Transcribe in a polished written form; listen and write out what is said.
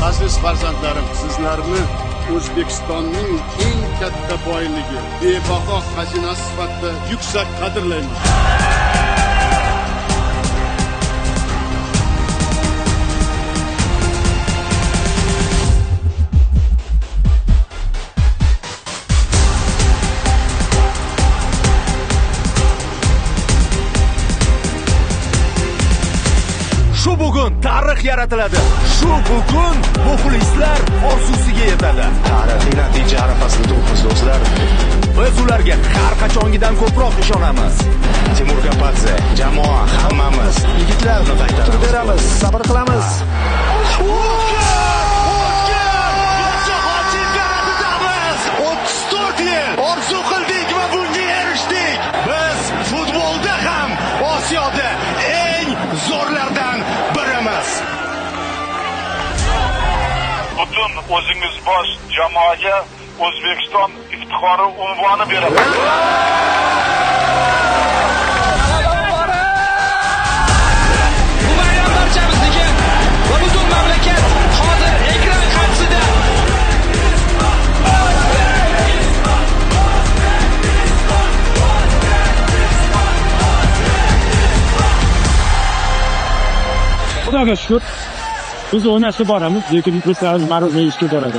Aziz farzandlarim, sizlarni O'zbekistonning eng katta boyligi, bebaho xazinasi sifatida yuksak qadrlayman. Shu bugun tarix yaratiladi. Shu bugun muxlislar orzusiga yetadi. Tarixiy natija arafasida turibmiz do'stlar. Biz ularga har qachongidan ko'proq ishonamiz. Timur Kapadze, jamoa, hammamiz yigitlarni qaytarib beramiz, sabr qilamiz. Orzu qildik va bunga erishdik. Biz futbolda ham Osiyoda eng zo'rlardan birimiz. Butun o'zingiz bosh jamoaga O'zbekiston iftixori unvoni beraman. Bu bayram barchamizniki va butun mamlakat hozir ekran qarshisida. Xudoga shukr, biz o'ynashga boramiz, lekin muxlislarimiz ma'ruzga ishga boradi,